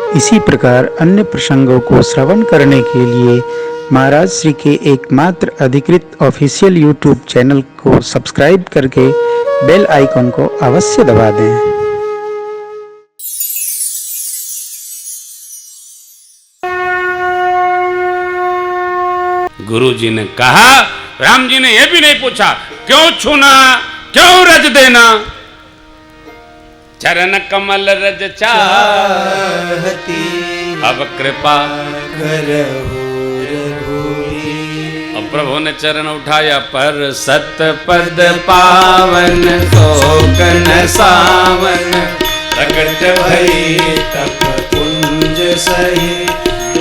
इसी प्रकार अन्य प्रसंगों को श्रवण करने के लिए महाराज श्री के एकमात्र अधिकृत ऑफिशियल यूट्यूब चैनल को सब्सक्राइब करके बेल आइकन को अवश्य दबा दें। गुरु जी ने कहा, राम जी ने यह भी नहीं पूछा क्यों छूना, क्यों रज देना। चरण कमल रज चाहती, अब कृपा करहु रघुवीर। अब प्रभु ने चरण उठाया, पर सत पद पावन शोक न सावन, प्रकट भई तप कुंज सही।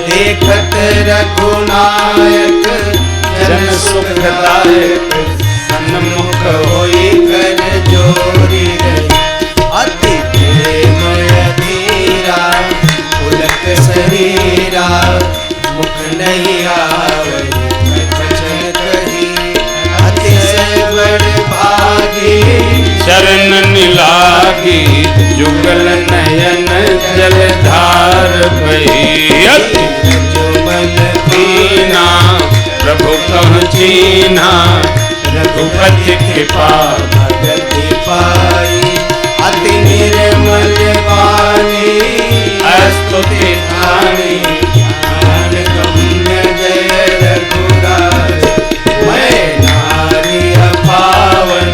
देखत रघुनायक जन सुखदायक, सन्मुख होई कर जोरी रही। अति प्रेम अधीरा पुलक शरीरा, मुख नहीं आवहि वचन कही। अतिशय बड़ भागी चरण निलागी, जुगल नयन जलधार बही। जुगल दीना प्रभु कह चीन्हा, रघुपति कृपा भगति पाई। अति निर्मल वाणी स्तुति ठानी, ज्ञान गम्य जय रघुराज। मैं नारी पावन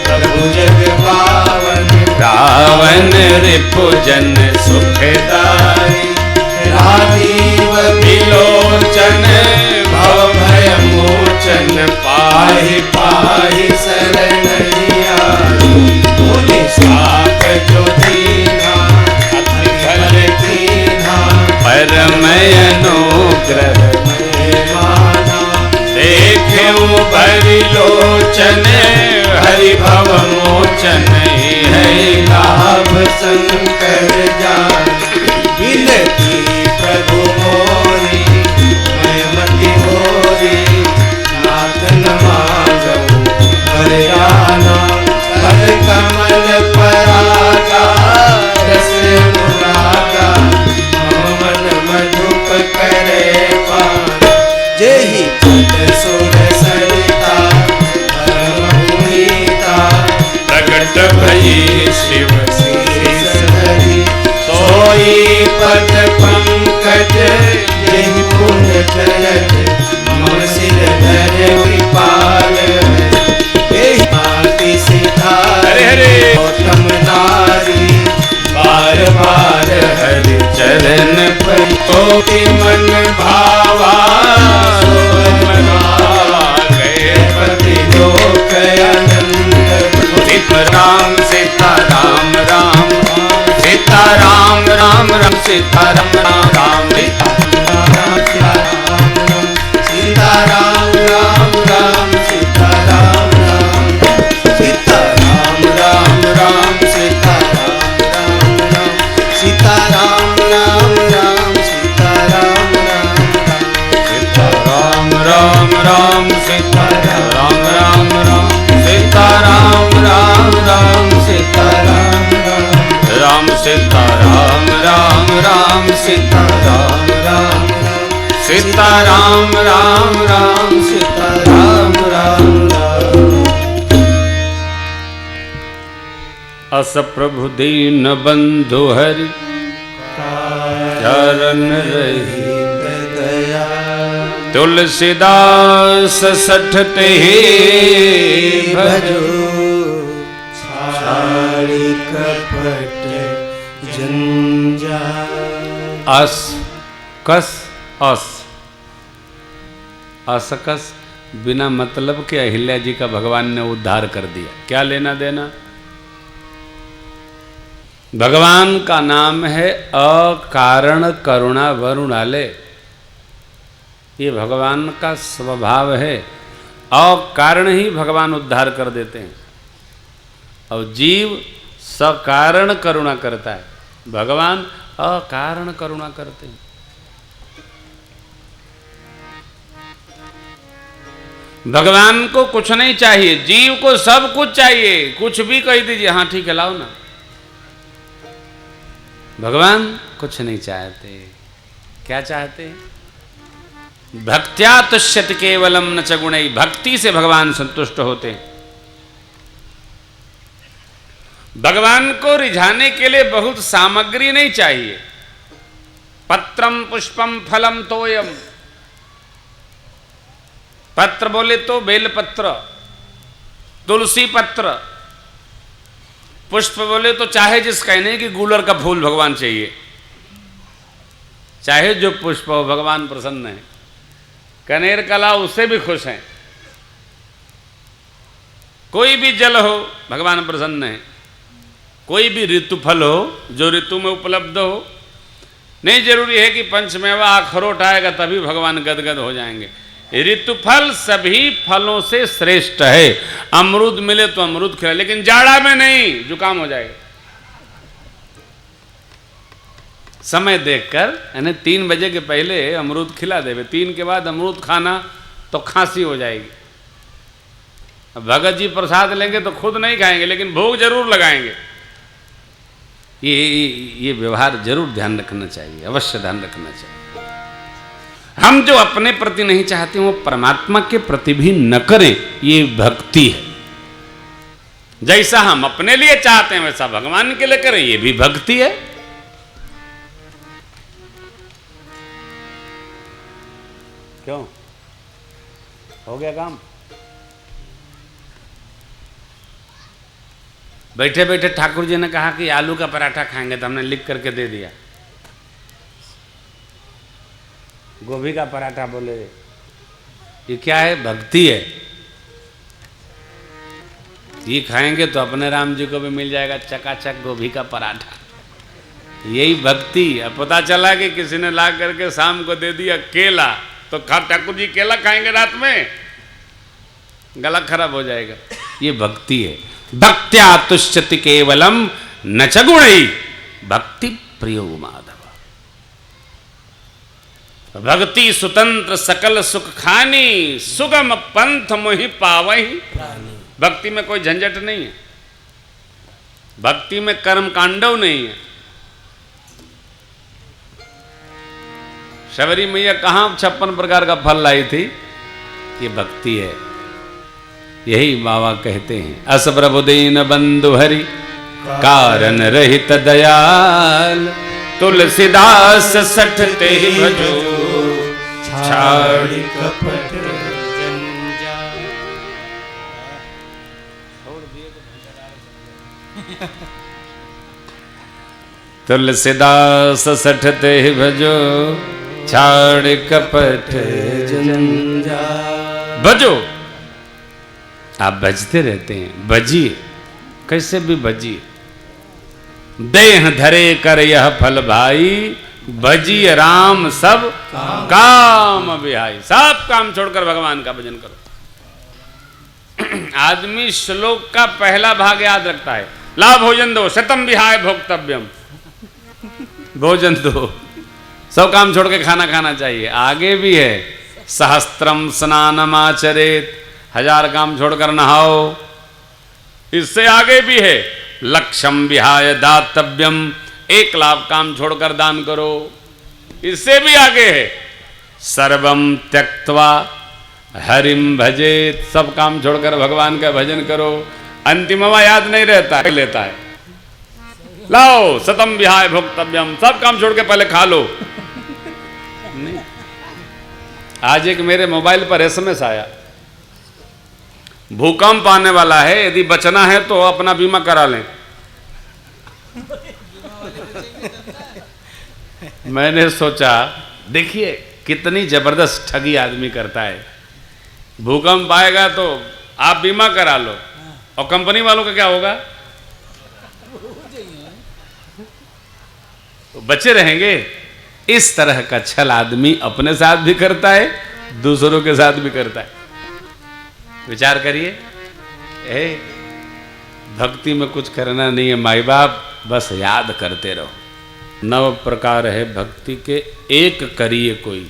प्रभु जग पावन, रावण रिपुजन सुखदाई। राजीव विलोचन भव भय मोचन, पाहि पाहि शरण आई। साक जो दीना अति फल कीन्हा, परम अनुग्रह माना। देखेऊ भरि लोचन, हरि भव मोचन, है लाभ शंकर जान। विनती प्रभु मोरी, मैं मति होरी, नाथ न मांगऊ हरियाणा। पद कमल परागा, रस मुरागा, मन मधुप करे पान। जेहि पद सुर सरिता, परम पुनीता, प्रकट भई शिव शीस धरी। सोई पद पंकज, जेहि पुण्य चरज, मम सिर धरे कृपाल। गौतम नारी बार बार हरि चरण पर। कोटि मन भावा गए पति लोक आनंद। सीता राम सीता राम राम, सीता राम राम राम, सीता राम राम राम, सीता राम राम राम, सीता राम राम, सीता राम राम राम, सीता राम राम राम, सीता राम राम राम, सीता राम राम राम, सीता राम राम राम, सीता राम राम राम, सीता राम राम राम, सीता राम राम राम, सीता राम राम राम, सीता राम राम राम, सीता राम राम राम। अस प्रभु दीन बंधु हरि, चरण रहित दया। तुलसीदास सठते भजो, छाड़ी कपट जंजाल। अस कस अस, असकस बिना मतलब के अहिल्या जी का भगवान ने उद्धार कर दिया। क्या लेना देना। भगवान का नाम है अकारण करुणा वरुणालय। ये भगवान का स्वभाव है, अकारण ही भगवान उद्धार कर देते हैं और जीव सकारण करुणा करता है, भगवान अकारण करुणा करते हैं। भगवान को कुछ नहीं चाहिए, जीव को सब कुछ चाहिए। कुछ भी कह दीजिए, हाँ ठीक है लाओ ना। भगवान कुछ नहीं चाहते। क्या चाहते हैं? भक्त्या तुष्यति केवलम न च गुणै, भक्ति से भगवान संतुष्ट होते हैं। भगवान को रिझाने के लिए बहुत सामग्री नहीं चाहिए। पत्रम पुष्पम फलम तोयम, पत्र बोले तो बेलपत्र, तुलसी पत्र, पुष्प बोले तो चाहे जिस कहने की गूलर का फूल भगवान चाहिए, चाहे जो पुष्प हो भगवान प्रसन्न है। कनेर कला उससे भी खुश हैं। कोई भी जल हो भगवान प्रसन्न है। कोई भी ऋतु फल हो जो ऋतु में उपलब्ध हो, नहीं जरूरी है कि पंचमेवा अखरोट आएगा तभी भगवान गदगद हो जाएंगे। ऋतु फल सभी फलों से श्रेष्ठ है। अमरूद मिले तो अमरूद खिला, लेकिन जाड़ा में नहीं, जुकाम हो जाएगा। समय देखकर, यानी 3 बजे के पहले अमरूद खिला देवे, 3 के बाद अमरूद खाना तो खांसी हो जाएगी। भगत जी प्रसाद लेंगे तो खुद नहीं खाएंगे, लेकिन भोग जरूर लगाएंगे। ये व्यवहार जरूर ध्यान रखना चाहिए, अवश्य ध्यान रखना चाहिए। हम जो अपने प्रति नहीं चाहते वो परमात्मा के प्रति भी न करें, ये भक्ति है। जैसा हम अपने लिए चाहते हैं वैसा भगवान के लिए करें, ये भी भक्ति है। क्यों? हो गया काम? बैठे बैठे ठाकुर जी ने कहा कि आलू का पराठा खाएंगे, तो हमने लिख करके दे दिया। गोभी का पराठा बोले, ये क्या है? भक्ति है। ये खाएंगे तो अपने राम जी को भी मिल जाएगा चकाचक गोभी का पराठा। यही भक्ति। अब पता चला कि किसी ने ला करके शाम को दे दिया केला, तो ठाकुर जी केला खाएंगे रात में, गला खराब हो जाएगा। ये भक्ति है। भक्त्या तुष्यति केवलम न च गुणै, भक्ति प्रियो माधव। भक्ति स्वतंत्र सकल सुख खानी, सुगम पंथ मोहि पावहि। भक्ति में कोई झंझट नहीं है, भक्ति में कर्म कांडव नहीं है। शबरी मैया कहाँ 56 प्रकार का फल लाई थी? ये भक्ति है। यही बाबा कहते हैं, अस प्रभु दीन बंधु हरि कारण रहित दयाल, तुलसीदास सठते ही भजो छाड़ी कपट जंजाल। तुलसीदास सठते ही भजो छाड़ कपट जंजाल। भजो, आप भजते रहते हैं, भजिए, कैसे भी भजिए। देह धरे कर यह फल भाई, भजिए राम सब काम विहाई। सब काम छोड़कर भगवान का भजन करो। आदमी श्लोक का पहला भाग याद रखता है, ला भोजन दो शतम विहाय भोक्तव्यम। भोजन दो, सब काम छोड़ के खाना खाना चाहिए। आगे भी है, सहस्त्रम स्नानम आचरेत, 1000 काम छोड़कर नहाओ। इससे आगे भी है, लक्ष्यम विहाय दातव्यम, 1 लाख काम छोड़कर दान करो। इससे भी आगे है, सर्वम त्यक्त्वा हरिम भजेत, सब काम छोड़कर भगवान का भजन करो। अंतिमवा याद नहीं रहता लेता है, लाओ सतम विहाय भोक्तव्यम, सब काम छोड़ के पहले खा लो। नहीं। आज एक मेरे मोबाइल पर SMS आया, भूकंप आने वाला है, यदि बचना है तो अपना बीमा करा लें। मैंने सोचा, देखिए कितनी जबरदस्त ठगी आदमी करता है। भूकंप आएगा तो आप बीमा करा लो, और कंपनी वालों का क्या होगा? तो बचे रहेंगे। इस तरह का छल आदमी अपने साथ भी करता है, दूसरों के साथ भी करता है। विचार करिए, भक्ति में कुछ करना नहीं है माई बाप, बस याद करते रहो। 9 प्रकार है भक्ति के, एक करिए कोई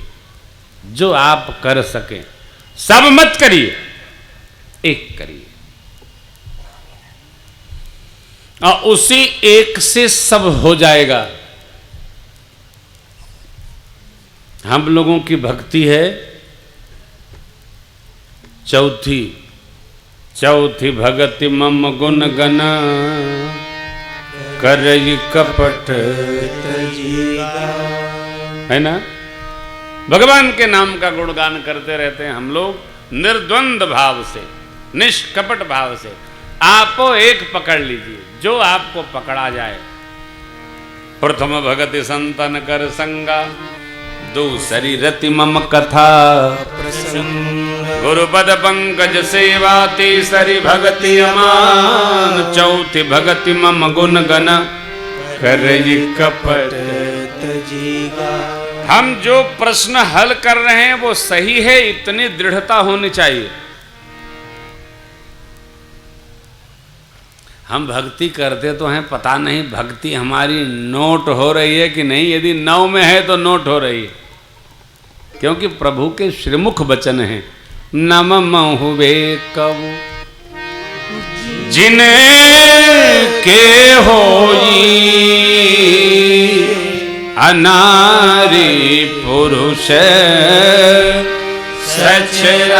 जो आप कर सकें। सब मत करिए, एक करिए, और उसी एक से सब हो जाएगा। हम लोगों की भक्ति है चौथी भगति मम गुण गण करई कपट है ना। भगवान के नाम का गुणगान करते रहते हैं हम लोग निर्द्वंद भाव से, निष्कपट भाव से। आपो एक पकड़ लीजिए, जो आपको पकड़ा जाए। प्रथम भगति संतन कर संगा, दूसरी रति मम कथा गुरुपद पंकज सेवा, तीसरी भगति अमान, चौथी भगति मम गुण गण करई कपट। हम जो प्रश्न हल कर रहे हैं वो सही है, इतनी दृढ़ता होनी चाहिए। हम भक्ति करते तो हैं, पता नहीं भक्ति हमारी नोट हो रही है कि नहीं। यदि नौ में है तो नोट हो रही है, क्योंकि प्रभु के श्रीमुख वचन हैं, नम हुए कबू जिनके होई अनारी पुरुष सचराचर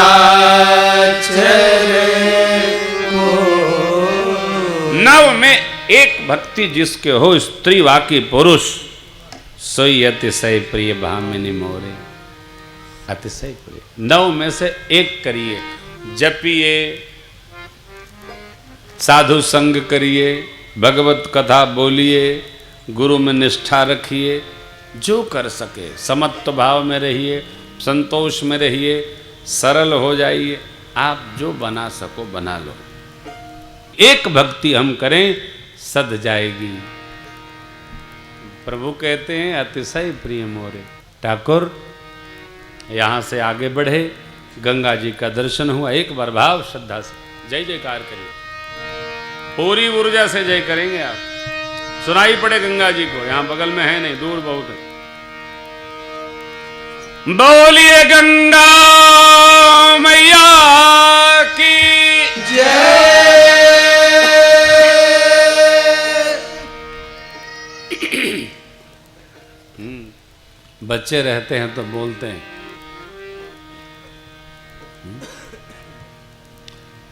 नव में एक भक्ति जिसके हो, स्त्री वाकी पुरुष, सोई अतिशय प्रिय भामिनी मोरे। अतिशय प्रिय नव में से एक करिए, जपिए, साधु संग करिए, भगवत कथा बोलिए, गुरु में निष्ठा रखिए, जो कर सके समत्व भाव में रहिए, संतोष में रहिए, सरल हो जाइए। आप जो बना सको बना लो। एक भक्ति हम करें सद जाएगी। प्रभु कहते हैं अतिशय प्रिय मोरे। ठाकुर यहाँ से आगे बढ़े, गंगा जी का दर्शन हुआ, एक बार भाव श्रद्धा से जय जयकार करिए, पूरी ऊर्जा से जय करेंगे आप। सुनाई पड़े गंगा जी को, यहां बगल में है नहीं, दूर बहुत है। बोलिए गंगा मैया की जय। बच्चे रहते हैं तो बोलते हैं।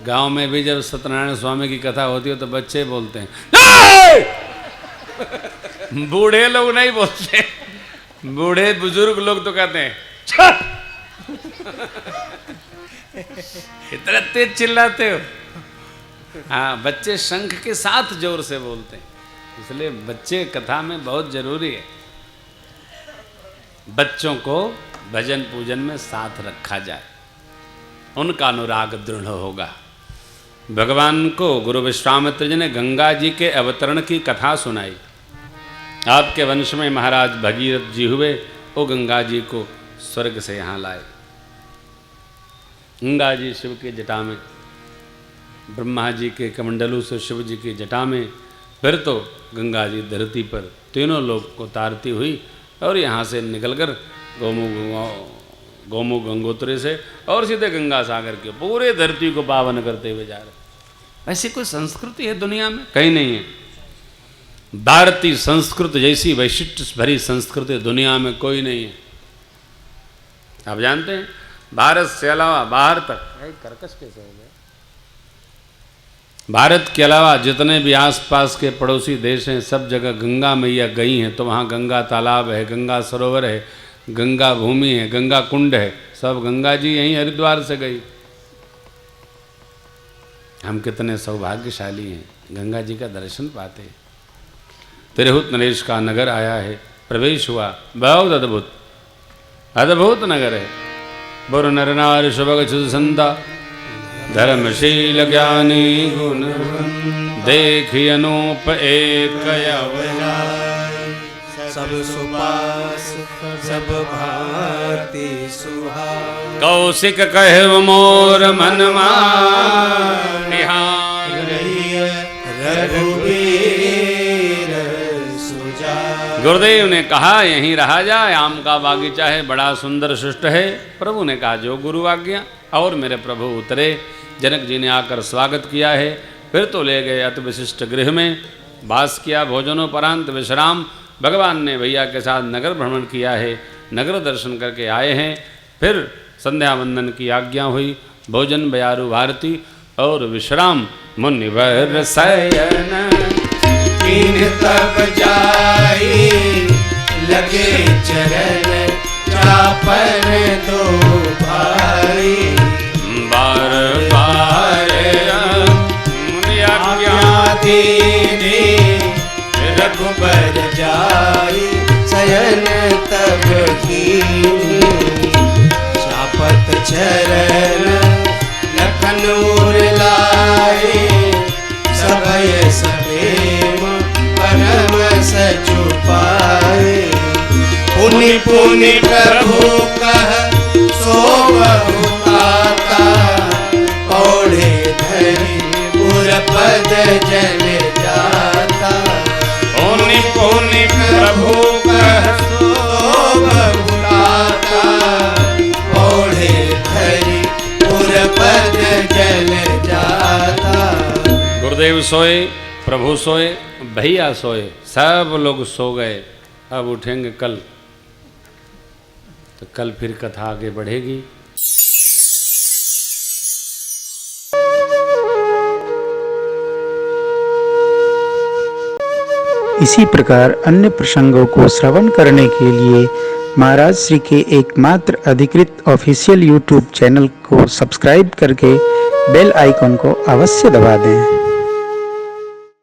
गांव में भी जब सत्यनारायण स्वामी की कथा होती है तो बच्चे बोलते हैं, बूढ़े लोग नहीं बोलते, बूढ़े बुजुर्ग लोग तो कहते हैं इतना तेज चिल्लाते हो। हाँ, बच्चे शंख के साथ जोर से बोलते हैं, इसलिए बच्चे कथा में बहुत जरूरी है। बच्चों को भजन पूजन में साथ रखा जाए, उनका अनुराग दृढ़ होगा। भगवान को गुरु विश्वामित्र जी ने गंगा जी के अवतरण की कथा सुनाई। आपके वंश में महाराज भगीरथ जी हुए, वो गंगा जी को स्वर्ग से यहाँ लाए। गंगा जी शिव की जटा में, ब्रह्मा जी के कमंडलू से शिव जी की जटा में, फिर तो गंगा जी धरती पर तीनों लोग को तारती हुई और यहाँ से निकलकर गोमू गंगोत्री से और सीधे गंगा सागर के पूरे धरती को पावन करते हुए जा रहे। ऐसी कोई संस्कृति है दुनिया में? कहीं नहीं है। भारतीय संस्कृति जैसी वैशिष्ट भरी संस्कृति दुनिया में कोई नहीं है। आप जानते हैं, भारत से अलावा बाहर तक, कर्कश कैसे हो गया, भारत के अलावा जितने भी आसपास के पड़ोसी देश हैं, सब जगह गंगा मैया गई हैं, तो वहाँ गंगा तालाब है, गंगा सरोवर है, गंगा भूमि है, गंगा कुंड है, सब गंगा जी यहीं हरिद्वार से गई। हम कितने सौभाग्यशाली हैं, गंगा जी का दर्शन पाते हैं। तिरहुत नरेश का नगर आया है, प्रवेश हुआ, बहुत अद्भुत अद्भुत नगर है। बुर नर नार शुभग संता धर्मशील ज्ञानी गुण देखि अनूप एक सब सुपास सब भांति सुहा। कौशिक कहे मोर मन निहार रघुवीर सुजा। गुरुदेव ने कहा यहीं रहा जाए, आम का बागीचा है, बड़ा सुंदर सृष्ट है। प्रभु ने कहा जो गुरु आज्ञा। और मेरे प्रभु उतरे, जनक जी ने आकर स्वागत किया है, फिर तो ले गए अति विशिष्ट गृह में, वास किया। भोजनोपरांत विश्राम, भगवान ने भैया के साथ नगर भ्रमण किया है। नगर दर्शन करके आए हैं। फिर संध्या वंदन की आज्ञा हुई, भोजन बयारू भारती और विश्राम मुनिवर शयन। कीन तब जाई लगे चरण चापर दो भाई। बार बार मुनि आज्ञा दीने रघुबर जाई शयन तब कीनी। चापत चरण लखन उरलाए सभय सप्रेम परम सचुपाए। पुनि पुनि प्रभु कह सो बहुताता पौड़े धरि पुर पद जल जाता। पुनि पुनि प्रभु कह सो बहुताता पौड़े धरि पुर पद जल जाता। गुरुदेव सोए, प्रभु सोए, भैया सोए, सब लोग सो गए। अब उठेंगे कल, तो कल फिर कथा आगे बढ़ेगी। इसी प्रकार अन्य प्रसंगों को श्रवण करने के लिए महाराज श्री के एकमात्र अधिकृत ऑफिशियल यूट्यूब चैनल को सब्सक्राइब करके बेल आइकन को अवश्य दबा दें।